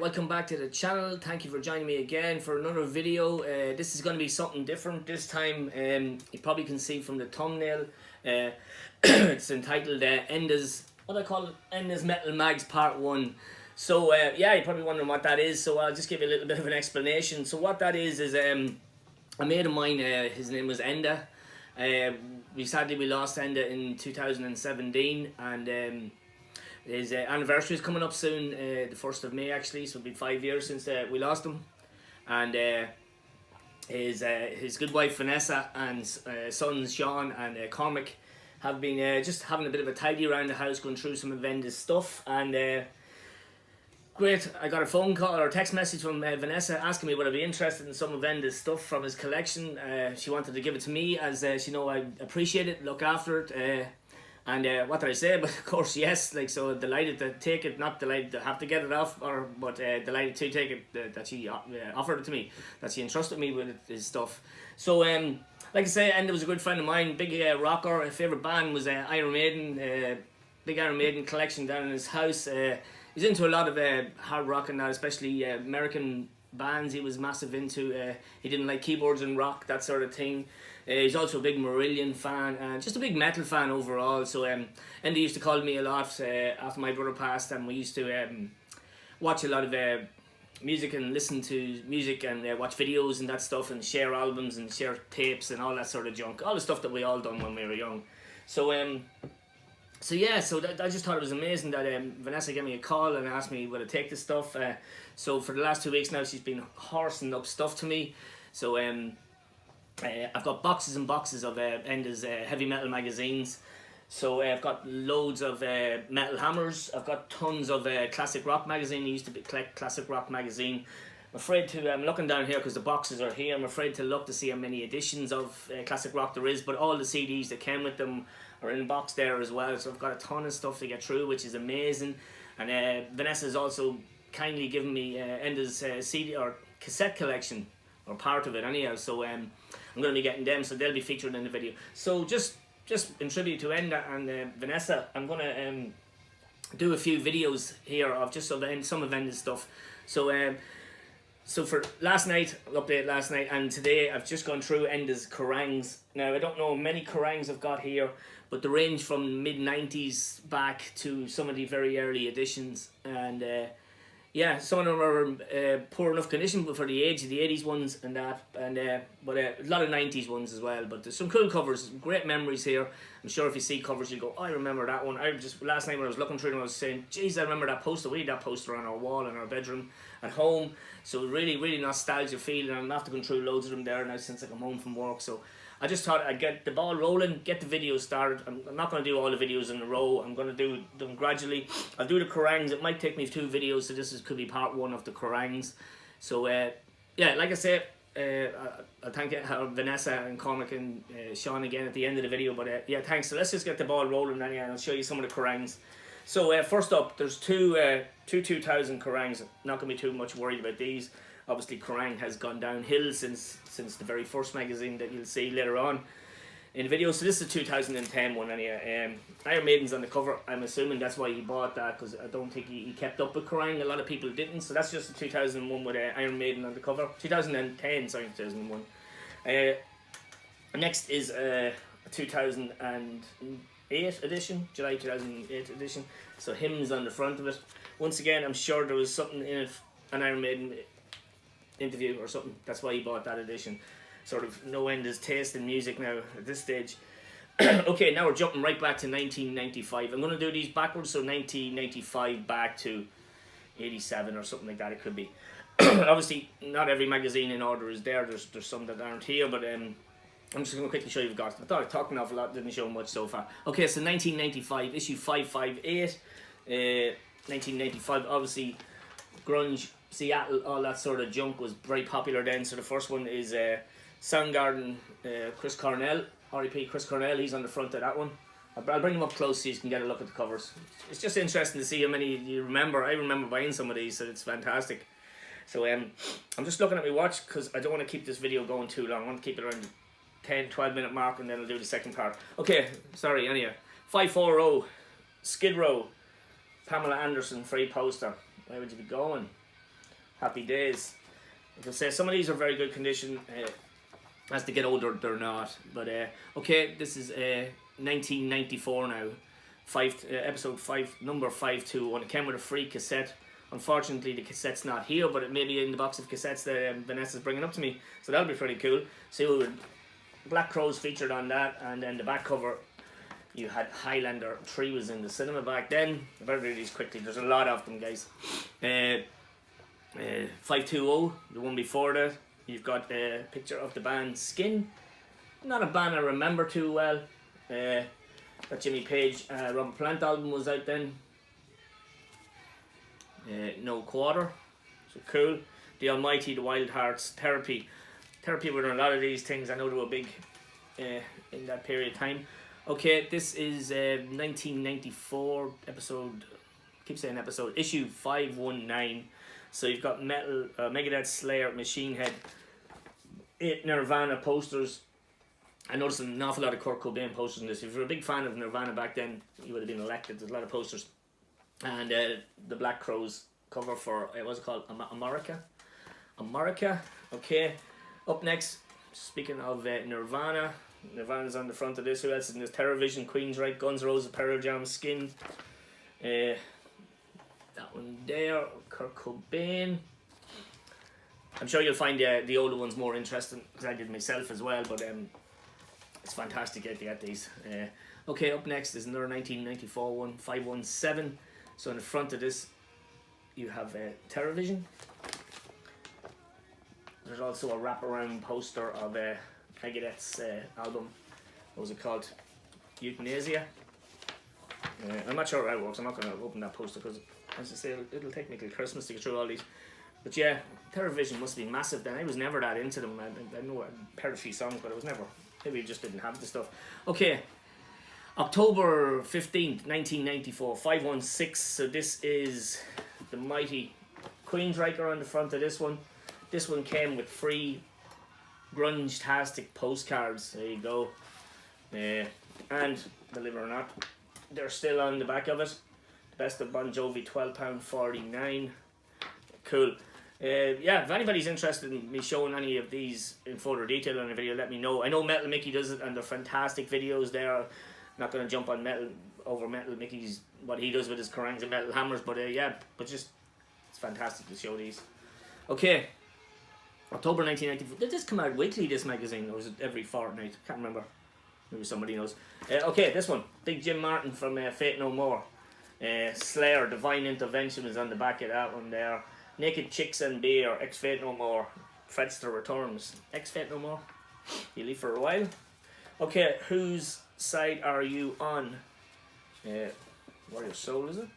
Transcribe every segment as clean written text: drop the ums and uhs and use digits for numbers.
welcome back to the channel. Thank you for joining me again for another video. This is going to be something different this time. You probably can see from the thumbnail. It's entitled Enda's, what I call it, Enda's Metal Mags Part 1. So yeah, you're probably wondering what that is, so I'll just give you a little bit of an explanation. So what that is a mate of mine, his name was Enda. Sadly we lost Enda in 2017, and his anniversary is coming up soon, the 1st of May actually, so it'll be 5 years since we lost him. And his good wife Vanessa and sons Sean and Cormac have been just having a bit of a tidy around the house, going through some of Enda's stuff. And great, I got a phone call or a text message from Vanessa asking me would I be interested in some of Enda's stuff from his collection. She wanted to give it to me, as she know I appreciate it, look after it. And what did I say? But of course, yes. Like, so delighted to take it, not delighted to have to get it off, but delighted to take it. That she offered it to me, that she entrusted me with his stuff. So like I say, Enda was a good friend of mine, big rocker. His favourite band was Iron Maiden. Big Iron Maiden collection down in his house. He's into a lot of hard rock and that, especially American bands. He was massive into. He didn't like keyboards and rock, that sort of thing. He's also a big Marillion fan and just a big metal fan overall. So Enda used to call me a lot after my brother passed, and we used to watch a lot of music and listen to music and watch videos and that stuff, and share albums and share tapes and all that sort of junk, all the stuff that we all done when we were young. So yeah, so I just thought it was amazing that Vanessa gave me a call and asked me would I take this stuff. So for the last 2 weeks now, she's been horsing up stuff to me. So I've got boxes and boxes of Enda's heavy metal magazines. So I've got loads of Metal Hammers. I've got tons of Classic Rock magazine. I used to collect Classic Rock magazine. I'm afraid to, I'm looking down here because the boxes are here. I'm afraid to look to see how many editions of Classic Rock there is, but all the CDs that came with them are in the box there as well. So I've got a ton of stuff to get through, which is amazing. And Vanessa's also kindly given me Enda's CD or cassette collection, or part of it anyhow. So I'm going to be getting them, so they'll be featured in the video. So just in tribute to Enda and Vanessa, I'm going to do a few videos here of just some of Enda's stuff. So for last night, update last night, and today I've just gone through Enda's Kerrangs. Now I don't know how many Kerrangs I've got here, but they range from mid-90s back to some of the very early editions. And yeah, some of them are poor enough condition but for the age of the 80s ones and that, and but a lot of 90s ones as well. But there's some cool covers, great memories here. I'm sure if you see covers you'll go, oh, I remember that one. I just, last night when I was looking through them, I was saying, geez, I remember that poster. We had that poster on our wall in our bedroom at home. So really, really nostalgia feeling. I'm after going through loads of them there now since I come home from work. So I just thought I'd get the ball rolling, get the video started. I'm not going to do all the videos in a row. I'm going to do them gradually. I'll do the Kerrangs. It might take me 2 videos, so this could be part 1 of the Kerrangs. So yeah, like I said, I'll thank Vanessa and Cormac and Sean again at the end of the video. But yeah, thanks. So let's just get the ball rolling then, and I'll show you some of the Kerrangs. So first up, there's two 2000 Kerrangs. Not going to be too much worried about these. Obviously, Kerrang has gone downhill since the very first magazine that you'll see later on in the video. So this is a 2010 one anyway. Iron Maiden's on the cover. I'm assuming that's why he bought that, because I don't think he kept up with Kerrang. A lot of people didn't. So that's just a 2001 with Iron Maiden on the cover. 2010, sorry, 2001. Next is a 2008 edition, July 2008 edition. So Hymns on the front of it. Once again, I'm sure there was something in it, an Iron Maiden interview or something. That's why he bought that edition. Sort of no end his taste in music now at this stage. Okay, now we're jumping right back to 1995. I'm going to do these backwards, so 1995 back to 87 or something like that it could be. Obviously, not every magazine in order is there. There's some that aren't here, but I'm just going to quickly show you what I've got. I thought I talked an awful lot, didn't show much so far. Okay, so 1995, issue 558. 1995, obviously, grunge, Seattle, all that sort of junk was very popular then. So the first one is Soundgarden, Chris Cornell, R.I.P. Chris Cornell. He's on the front of that one. I'll bring them up close so you can get a look at the covers. It's just interesting to see how many you remember. I remember buying some of these, so it's fantastic. So I'm just looking at my watch because I don't want to keep this video going too long. I want to keep it around 10-12 minute mark, and then I'll do the second part. Okay, sorry, anyhow. 540, Skid Row, Pamela Anderson, free poster. Where would you be going? Happy days. I can say some of these are very good condition. As they get older, they're not. But okay, this is 1994 now. Episode 5, number 521. It came with a free cassette. Unfortunately, the cassette's not here, but it may be in the box of cassettes that Vanessa's bringing up to me. So that'll be pretty cool. So Black Crows featured on that, and then the back cover, you had Highlander 3 was in the cinema back then. I better do these quickly. There's a lot of them, guys. 520, the one before that. You've got a picture of the band Skin. Not a band I remember too well. That Jimmy Page, Robert Plant album was out then. No Quarter, so cool. The Almighty, The Wild Hearts, Therapy. Therapy were in a lot of these things. I know they were big in that period of time. Okay, this is 1994 episode. Keep saying episode. Issue 519. So you've got Metal, Megadeth, Slayer, Machine Head, 8 Nirvana posters. I noticed an awful lot of Kurt Cobain posters in this. If you're a big fan of Nirvana back then, you would have been elected. There's a lot of posters. And the Black Crows cover for, what's it called? America. Okay. Up next, speaking of Nirvana. Nirvana's on the front of this. Who else is in this? TerrorVision, Queensryche, Guns N' Roses, Pearl Jam, Skin. That one there. Kurt Cobain. I'm sure you'll find the older ones more interesting, because I did myself as well, but it's fantastic to get these. Okay, up next is another 1994 one, 517. So in the front of this, you have TerrorVision. There's also a wraparound poster of Megadeth's album. What was it called? Euthanasia. I'm not sure how it works. I'm not going to open that poster because, as I say, it'll take me till Christmas to get through all these. But yeah, TerrorVision must be massive then. I was never that into them. I know I heard a few songs, but I was never. Maybe we just didn't have the stuff. Okay. October 15th, 1994, 516. So this is the mighty Queensryche on the front of this one. This one came with free grunge-tastic postcards. There you go. And, believe it or not, they're still on the back of it. Best of Bon Jovi, £12.49. Cool. Yeah, if anybody's interested in me showing any of these in further detail on a video, let me know. I know Metal Mickey does it, and they're fantastic videos there. Not going to jump on Metal Mickey's, what he does with his Kerrangs and Metal Hammers, but yeah, but just, it's fantastic to show these. Okay, October 1994. Did this come out weekly, this magazine, or was it every fortnight? Can't remember. Maybe somebody knows. Okay, this one, Big Jim Martin from Fate No More. Slayer, Divine Intervention is on the back of that one there. Naked Chicks and Beer, Ex-Fate No More. Fredster returns. Ex-Fate No More. You leave for a while. Okay, whose side are you on? Warrior Soul, is it?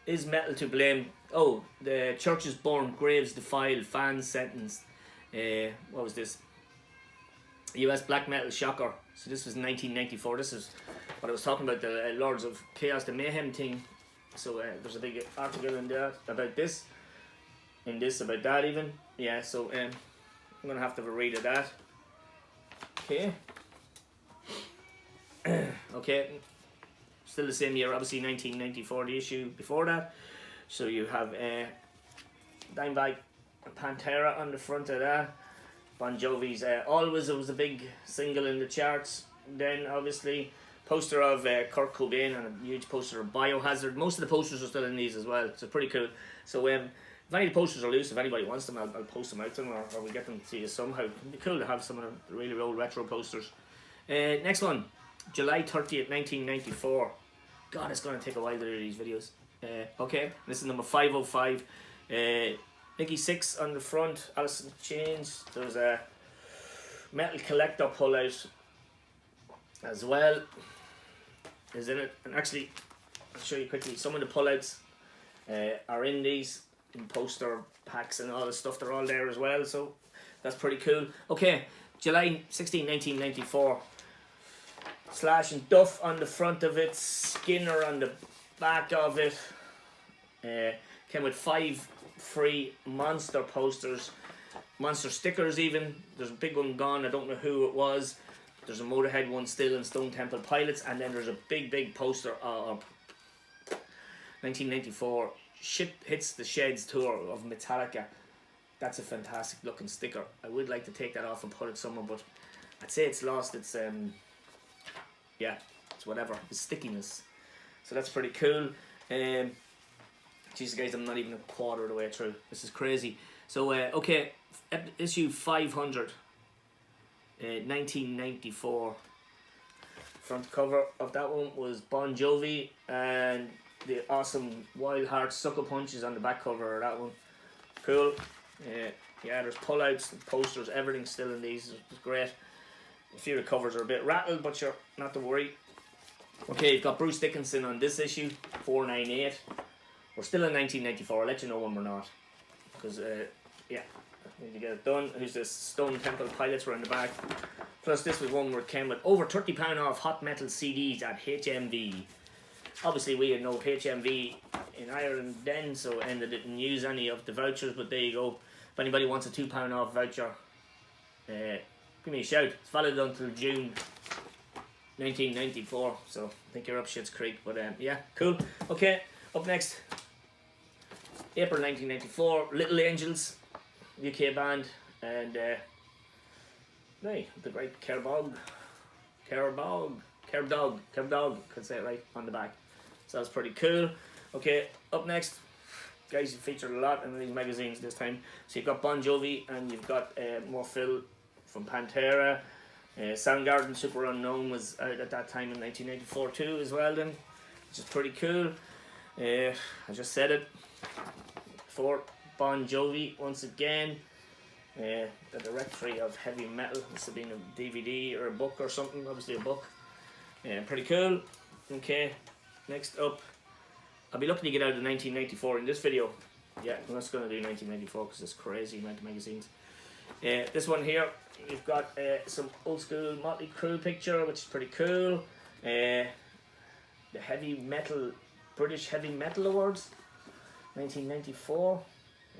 Is metal to blame? Oh, the church is born, graves defiled, fans sentenced. What was this? US black metal shocker. So this was 1994. This is what I was talking about, the Lords of Chaos, the Mayhem thing. So there's a big article in there about this. In this, about that even. Yeah, so I'm going to have to have a read of that. Okay. Okay. Still the same year, obviously 1994, the issue before that. So you have Dimebag Pantera on the front of that. Bon Jovi's Always, it was a big single in the charts. Then obviously poster of Kurt Cobain and a huge poster of Biohazard. Most of the posters are still in these as well, so pretty cool. So if any of the posters are loose, if anybody wants them, I'll post them out to them, or we'll get them to you somehow. It'd be cool to have some of the really old retro posters. Next one, July 30th, 1994. God, it's going to take a while to do these videos. Okay, this is number 505. Nicky Six on the front, Alice in Chains. There's a Metal Collector pullout as well. Is in it, and actually, I'll show you quickly. Some of the pullouts are in these, in poster packs and all the stuff. They're all there as well, so that's pretty cool. Okay, July 16, 1994. Slash and Duff on the front of it, Skinner on the back of it. Came with 5 free Monster posters, Monster stickers even. There's a big one gone, I don't know who it was. There's a Motorhead one still in Stone Temple Pilots, and then there's a big poster of 1994 Shit Hits the Sheds tour of Metallica. that's a fantastic looking sticker. I would like to take that off and put it somewhere, but I'd say it's lost its yeah, it's whatever, the stickiness. So that's pretty cool. Jeez guys, I'm not even a quarter of the way through. This is crazy. So okay, issue 500, 1994. Front cover of that one was Bon Jovi, and the awesome Wild Heart Sucker Punches on the back cover of that one. Cool. Yeah, there's pullouts, posters, everything's still in these. It's great. A few of the covers are a bit rattled, but you're not to worry. Okay, you've got Bruce Dickinson on this issue, 498. We're still in 1994. I'll let you know when we're not, because yeah, I need to get it done. Who's this? Stone Temple Pilots were in the back. Plus, this was one where it came with over £30 off hot metal CDs at HMV. Obviously, we had no HMV in Ireland then, so Enda didn't use any of the vouchers, but there you go. If anybody wants a £2 off voucher, give me a shout. It's valid until June 1994, so I think you're up shit's creek, but yeah, cool. Okay, up next, April 1994, Little Angels, UK band, and hey, the great Kerbog, could say it right on the back. So that's pretty cool. Okay, up next, guys, you featured a lot in these magazines this time. So you've got Bon Jovi, and you've got more Phil from Pantera. Soundgarden, Super Unknown was out at that time in 1994 too as well then, which is pretty cool. I just said it before, Bon Jovi once again. The Directory of Heavy Metal. This has been a DVD or a book or something, obviously a book. Pretty cool. Okay, next up, I'll be looking to get out of 1994 in this video. Yeah, I'm just going to do 1994 because it's crazy amount of magazines. This one here, you've got some old school Motley Crue picture, which is pretty cool. The Heavy Metal, British Heavy Metal Awards, 1994.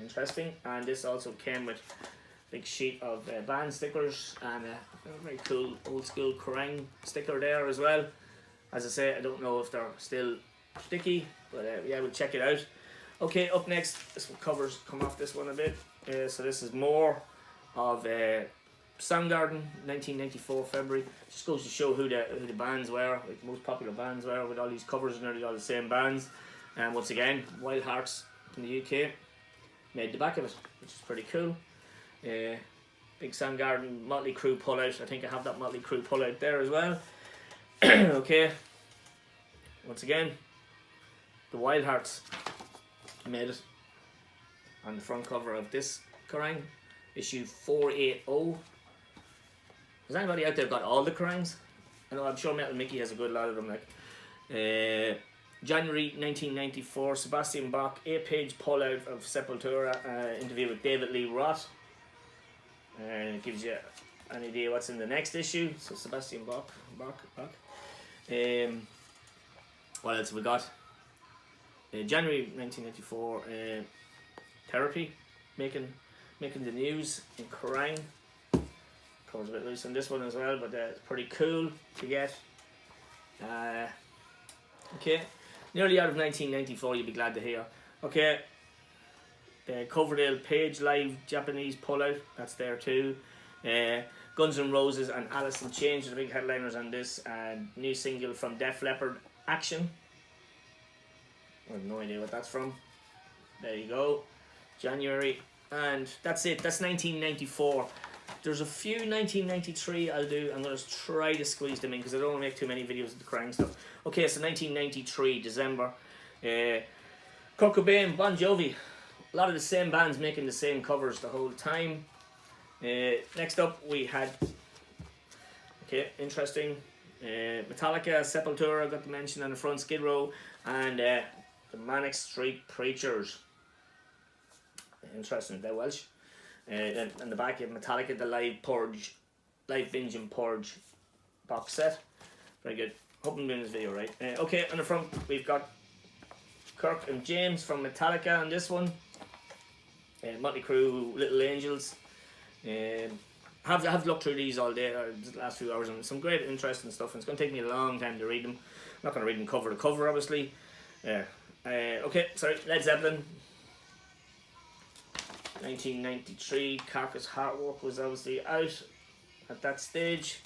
Interesting. And this also came with a big sheet of band stickers and a very cool old school Kerrang sticker there as well. As I say, I don't know if they're still sticky, but yeah, we'll check it out. Okay, up next, this one covers come off this one a bit. So this is more of Soundgarden, 1994 February. Just goes to show who the bands were, like the most popular bands were, with all these covers and nearly all the same bands. And once again, Wild Hearts from the UK made the back of it, which is pretty cool. Big Soundgarden Motley Crue pullout. I think I have that Motley Crue pullout there as well. Okay, once again, the Wild Hearts made it on the front cover of this Kerrang, issue 480. Has anybody out there got all the Kerrangs? I know, I'm sure Metal Mickey has a good lot of them. Like January 1994, Sebastian Bach, 8-page pullout of Sepultura, interview with David Lee Roth. And it gives you an idea what's in the next issue. So Sebastian Bach. What else have we got? January 1994, Therapy, making the news in Kerrang. Covers a bit loose on this one as well, but it's pretty cool to get. Okay, nearly out of 1994, you'll be glad to hear. Okay, the Coverdale Page Live Japanese pullout, that's there too. Guns N' Roses and Alice in Chains are the big headliners on this, and new single from Def Leppard, Action. I have no idea what that's from. There you go, January, and that's it. That's 1994. There's a few 1993 I'll do. I'm going to try to squeeze them in because I don't want to make too many videos of the Kerrang stuff. Okay, so 1993 December. Kurt Cobain, Bon Jovi. A lot of the same bands making the same covers the whole time. Next up we had, okay, interesting, Metallica, Sepultura, got to mention on the front, Skid Row, and the Manic Street Preachers. Interesting, they're Welsh. Then on the back you have Metallica, the Live Binge and Purge box set. Very good. Hope I'm doing this video right. Okay, on the front we've got Kirk and James from Metallica on this one. Motley Crue, Little Angels. Have looked through these all day, the last few hours, and some great interesting stuff, and it's going to take me a long time to read them. I'm not going to read them cover to cover, obviously. Okay, sorry, Led Zeppelin. 1993, Carcass Heartwork was obviously out at that stage.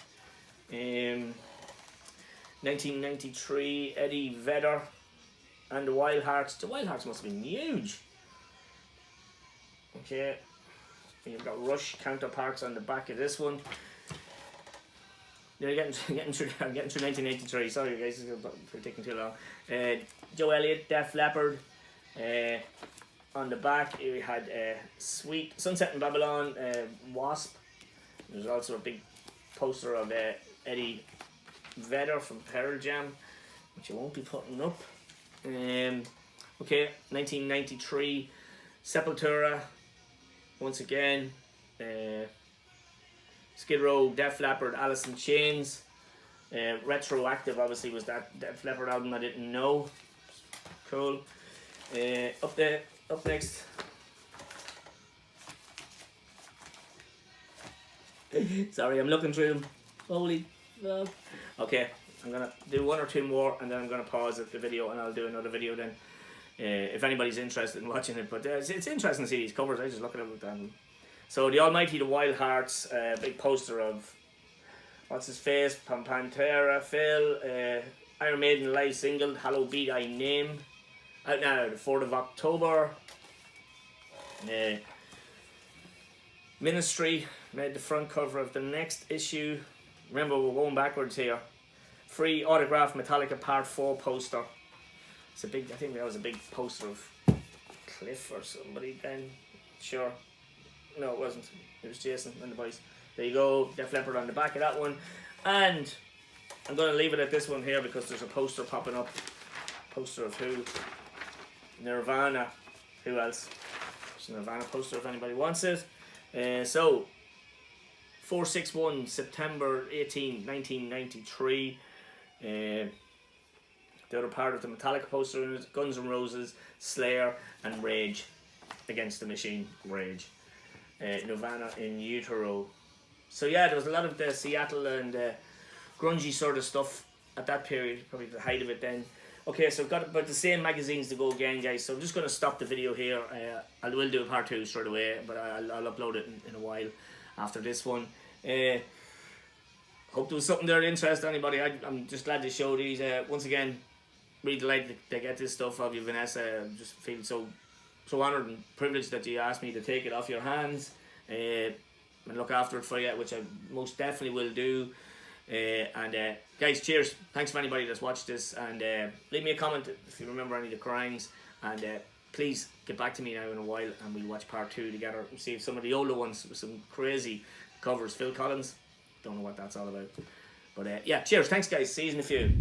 1993, Eddie Vedder and the Wild Hearts. The Wild Hearts must have been huge. Okay, and you've got Rush counterparts on the back of this one. They're getting through 1983. Sorry guys, for taking too long. Joe Elliott, Def Leppard. On the back, we had Sweet Sunset in Babylon, Wasp. There's also a big poster of Eddie Vedder from Pearl Jam, which I won't be putting up. Okay, 1993, Sepultura. Once again, Skid Row, Def Leppard, Alice in Chains. Retroactive, obviously, was that Def Leppard album I didn't know. Cool. Up next. Sorry, I'm looking through them. Holy fuck. Okay, I'm gonna do one or two more and then I'm gonna pause the video and I'll do another video then. If anybody's interested in watching it, but it's interesting to see these covers. I just look at them with them. So the Almighty, the Wild Hearts, big poster of what's his face, Pantera, Phil, Iron Maiden live single, Hallowed Be Thy Name, out now the 4th of October. Ministry made the front cover of the next issue. Remember, we're going backwards here. Free autograph Metallica Part 4 poster. It's a big, I think that was a big poster of Cliff or somebody then. Sure. No, it wasn't. It was Jason and the boys. There you go. Def Leppard on the back of that one. And I'm going to leave it at this one here because there's a poster popping up. Poster of who? Nirvana. Who else? There's a Nirvana poster if anybody wants it. So, 461, September 18, 1993. The other part of the Metallica poster is Guns N' Roses, Slayer, and Rage Against the Machine. Rage. Nirvana in Utero. So yeah, there was a lot of the Seattle and grungy sort of stuff at that period, probably the height of it then. Okay, so I've got about the same magazines to go again, guys, so I'm just going to stop the video here. I will do a part 2 straight away, but I'll upload it in a while after this one. Hope there was something there to interest anybody. I'm just glad to show these. Once again, really delighted to get this stuff of you, Vanessa. I just feel so honoured and privileged that you asked me to take it off your hands and look after it for you, which I most definitely will do. Guys, cheers. Thanks for anybody that's watched this, and leave me a comment if you remember any of the Kerrangs, and please get back to me now in a while and we'll watch part 2 together and see if some of the older ones with some crazy covers. Phil Collins, don't know what that's all about, but yeah, cheers. Thanks guys, see you in a few.